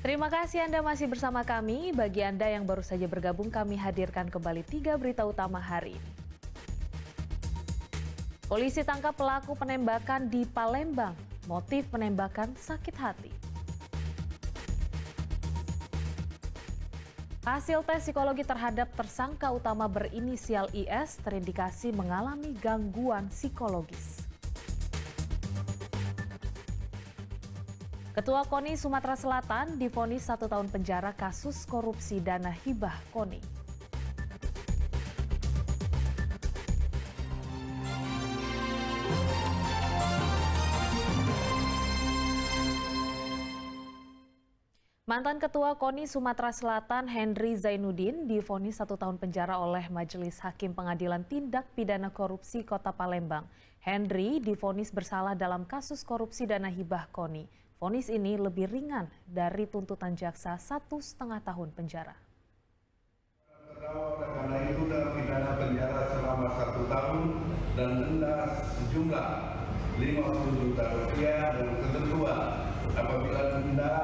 Terima kasih Anda masih bersama kami. Bagi Anda yang baru saja bergabung, kami hadirkan kembali 3 berita utama hari ini. Polisi tangkap pelaku penembakan di Palembang. Motif penembakan sakit hati. Hasil tes psikologi terhadap tersangka utama berinisial IS terindikasi mengalami gangguan psikologis. Ketua KONI Sumatera Selatan divonis 1 tahun penjara kasus korupsi dana hibah KONI. Mantan Ketua KONI Sumatera Selatan Henry Zainuddin divonis 1 tahun penjara oleh Majelis Hakim Pengadilan Tindak Pidana Korupsi Kota Palembang. Henry divonis bersalah dalam kasus korupsi dana hibah KONI. Vonis ini lebih ringan dari tuntutan jaksa 1,5 tahun penjara. Terdakwa karena itu dalam pidana penjara selama 1 tahun dan denda sejumlah Rp50 juta dan ketentuan apabila denda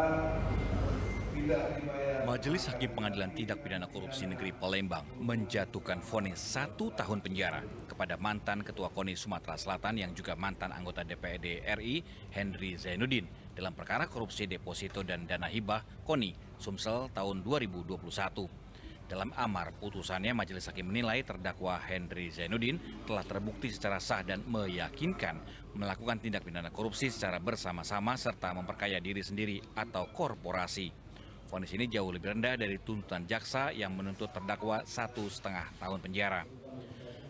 tidak dibayar. Majelis Hakim Pengadilan Tindak Pidana Korupsi Negeri Palembang menjatuhkan vonis 1 tahun penjara kepada mantan Ketua KONI Sumatera Selatan yang juga mantan anggota DPRD RI Henry Zainuddin dalam perkara korupsi deposito dan dana hibah KONI Sumsel tahun 2021. Dalam amar putusannya, Majelis Hakim menilai terdakwa Henry Zainuddin telah terbukti secara sah dan meyakinkan melakukan tindak pidana korupsi secara bersama-sama serta memperkaya diri sendiri atau korporasi. Vonis ini jauh lebih rendah dari tuntutan jaksa yang menuntut terdakwa 1,5 tahun penjara.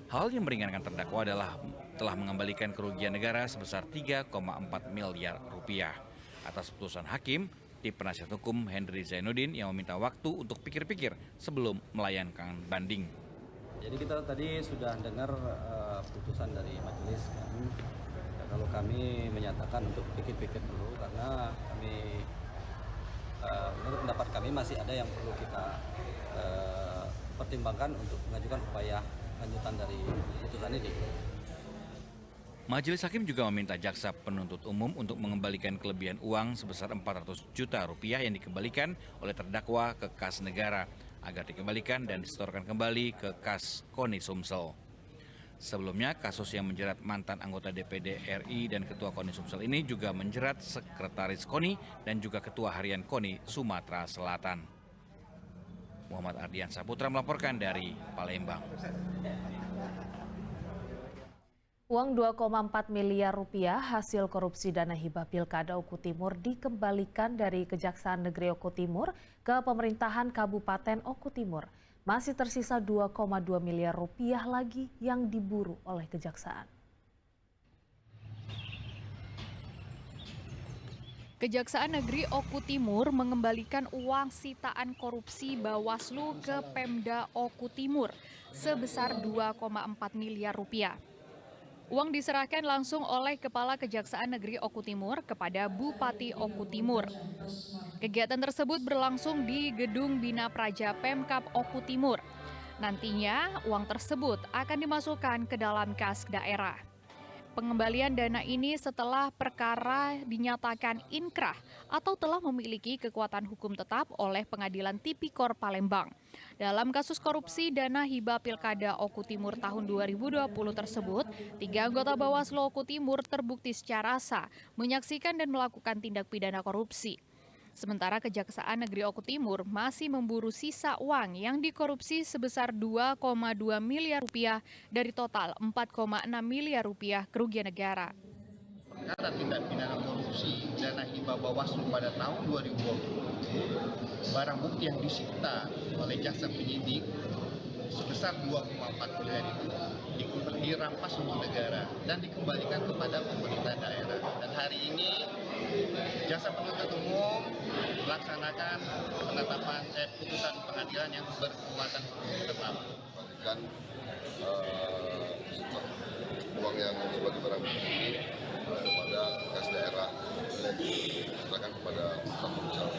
Hal yang meringankan terdakwa adalah telah mengembalikan kerugian negara sebesar 3,4 miliar rupiah. Atas putusan hakim, tim penasihat hukum Henry Zainuddin yang meminta waktu untuk pikir-pikir sebelum melayangkan banding. Jadi kita tadi sudah dengar putusan dari majelis kan. Kalau kami menyatakan untuk pikir-pikir dulu karena kami menurut pendapat kami masih ada yang perlu kita pertimbangkan untuk mengajukan upaya lanjutan dari putusan ini. Majelis Hakim juga meminta jaksa penuntut umum untuk mengembalikan kelebihan uang sebesar Rp400 juta yang dikembalikan oleh terdakwa ke kas negara agar dikembalikan dan disetorkan kembali ke kas KONI Sumsel. Sebelumnya, kasus yang menjerat mantan anggota DPD RI dan Ketua KONI Sumsel ini juga menjerat Sekretaris KONI dan juga Ketua Harian KONI Sumatera Selatan. Muhammad Ardian Saputra melaporkan dari Palembang. Uang 2,4 miliar rupiah hasil korupsi dana hibah Pilkada Oku Timur dikembalikan dari Kejaksaan Negeri Oku Timur ke pemerintahan Kabupaten Oku Timur. Masih tersisa 2,2 miliar rupiah lagi yang diburu oleh Kejaksaan. Kejaksaan Negeri Oku Timur mengembalikan uang sitaan korupsi Bawaslu ke Pemda Oku Timur sebesar 2,4 miliar rupiah. Uang diserahkan langsung oleh Kepala Kejaksaan Negeri Oku Timur kepada Bupati Oku Timur. Kegiatan tersebut berlangsung di Gedung Bina Praja Pemkab Oku Timur. Nantinya uang tersebut akan dimasukkan ke dalam kas daerah. Pengembalian dana ini setelah perkara dinyatakan inkrah atau telah memiliki kekuatan hukum tetap oleh Pengadilan Tipikor Palembang. Dalam kasus korupsi dana hibah Pilkada Oku Timur tahun 2020 tersebut, 3 anggota Bawaslu Oku Timur terbukti secara sah menyaksikan dan melakukan tindak pidana korupsi. Sementara Kejaksaan Negeri Oku Timur masih memburu sisa uang yang dikorupsi sebesar 2,2 miliar rupiah dari total 4,6 miliar rupiah kerugian negara. Perkara tindak pidana korupsi dana hibah Bawaslu pada tahun 2020, barang bukti yang disita oleh jaksa penyidik sebesar 2,4 miliar itu dirampas untuk negara dan dikembalikan kepada pemerintah daerah. Dan hari ini jaksa penuntut umum melaksanakan penetapan putusan pengadilan yang berkekuatan tetap. Kembalikan uang yang sebagai barang bukti kepada kas daerah, silakan kepada Sumsel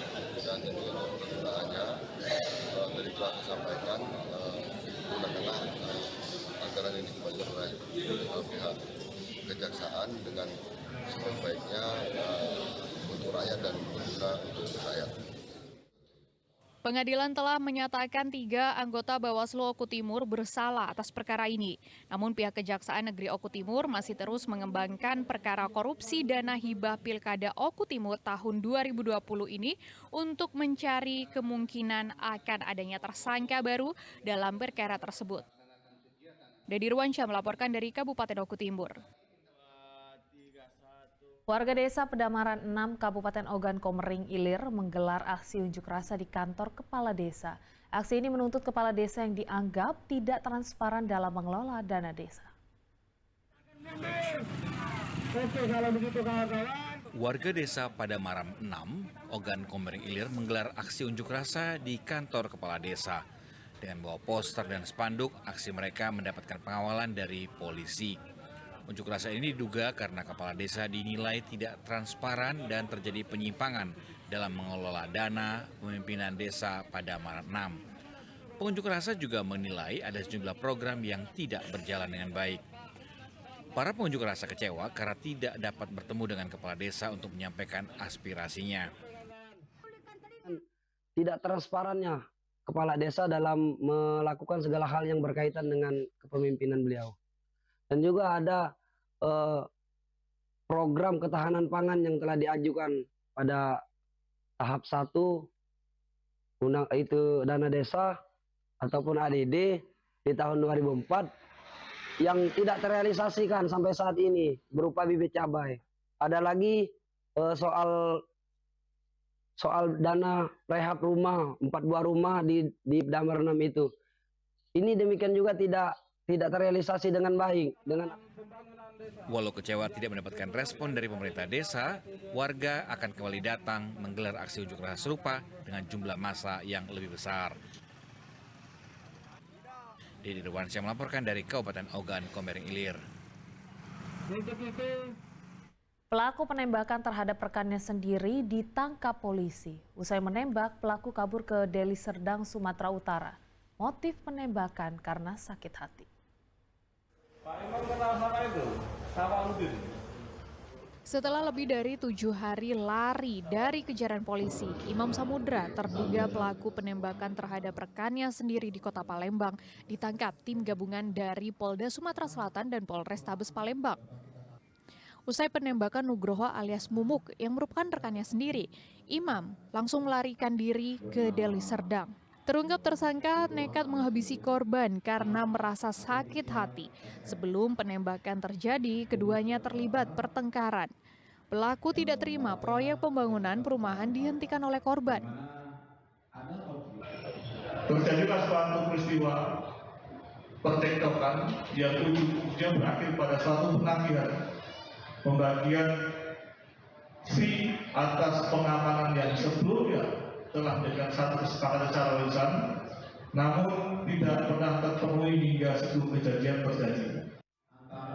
dan penggunaannya dari telah saya sampaikan gunakanlah anggaran yang dikembalikan oleh pihak kejaksaan dengan sebaik-baiknya untuk rakyat dan berguna untuk rakyat. Pengadilan telah menyatakan 3 anggota Bawaslu Oku Timur bersalah atas perkara ini. Namun pihak Kejaksaan Negeri Oku Timur masih terus mengembangkan perkara korupsi dana hibah Pilkada Oku Timur tahun 2020 ini untuk mencari kemungkinan akan adanya tersangka baru dalam perkara tersebut. Dedi Irwansyah melaporkan dari Kabupaten Oku Timur. Warga desa Pedamaran 6 Kabupaten Ogan Komering Ilir menggelar aksi unjuk rasa di kantor kepala desa. Aksi ini menuntut kepala desa yang dianggap tidak transparan dalam mengelola dana desa. Warga desa Padamaram 6, Ogan Komering Ilir menggelar aksi unjuk rasa di kantor kepala desa. Dengan bawa poster dan spanduk, aksi mereka mendapatkan pengawalan dari polisi. Unjuk rasa ini diduga karena kepala desa dinilai tidak transparan dan terjadi penyimpangan dalam mengelola dana pemimpinan desa Padamaran 6. Pengunjuk rasa juga menilai ada sejumlah program yang tidak berjalan dengan baik. Para pengunjuk rasa kecewa karena tidak dapat bertemu dengan kepala desa untuk menyampaikan aspirasinya. Tidak transparannya kepala desa dalam melakukan segala hal yang berkaitan dengan kepemimpinan beliau. Dan juga ada program ketahanan pangan yang telah diajukan pada tahap 1, itu dana desa ataupun ADD di tahun 2004 yang tidak terrealisasikan sampai saat ini berupa bibit cabai. Ada lagi soal dana rehab rumah, 4 buah rumah di Damar 6 itu. Ini demikian juga tidak terrealisasi dengan baik. Walau kecewa tidak mendapatkan respon dari pemerintah desa, warga akan kembali datang menggelar aksi unjuk rasa serupa dengan jumlah massa yang lebih besar. Dedi Irwansyah melaporkan dari Kabupaten Ogan Komering Ilir. Pelaku penembakan terhadap rekannya sendiri ditangkap polisi. Usai menembak, pelaku kabur ke Deli Serdang, Sumatera Utara. Motif penembakan karena sakit hati. Setelah lebih dari 7 hari lari dari kejaran polisi, Imam Samudra, terduga pelaku penembakan terhadap rekannya sendiri di Kota Palembang, ditangkap tim gabungan dari Polda Sumatera Selatan dan Polrestabes Palembang. Usai penembakan Nugroho alias Mumuk yang merupakan rekannya sendiri, Imam langsung melarikan diri ke Deli Serdang. Terungkap tersangka nekat menghabisi korban karena merasa sakit hati. Sebelum penembakan terjadi, keduanya terlibat pertengkaran. Pelaku tidak terima proyek pembangunan perumahan dihentikan oleh korban. Terjadilah suatu peristiwa percekcokan yang ujungnya berakhir pada suatu penagihan pembagian fee atas pengamanan yang sebelumnya telah dengan satu kesepakatan secara lisan, namun tidak pernah terpenuhi hingga sebelum kejadian terjadi.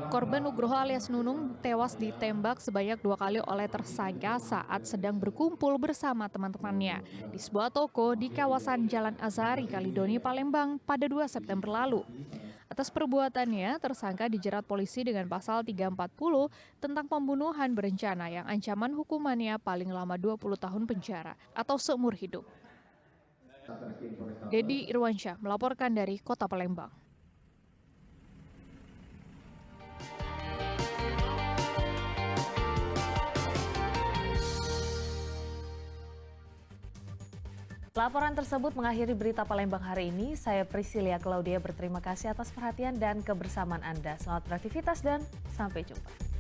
Korban Nugroho alias Nunung tewas ditembak sebanyak 2 kali oleh tersangka saat sedang berkumpul bersama teman-temannya di sebuah toko di kawasan Jalan Azhari, Kalidoni, Palembang pada 2 September lalu. Atas perbuatannya, tersangka dijerat polisi dengan pasal 340 tentang pembunuhan berencana yang ancaman hukumannya paling lama 20 tahun penjara atau seumur hidup. Dedi Irwansyah melaporkan dari Kota Palembang. Laporan tersebut mengakhiri berita Palembang hari ini. Saya Priscilia Claudia berterima kasih atas perhatian dan kebersamaan Anda. Selamat beraktivitas dan sampai jumpa.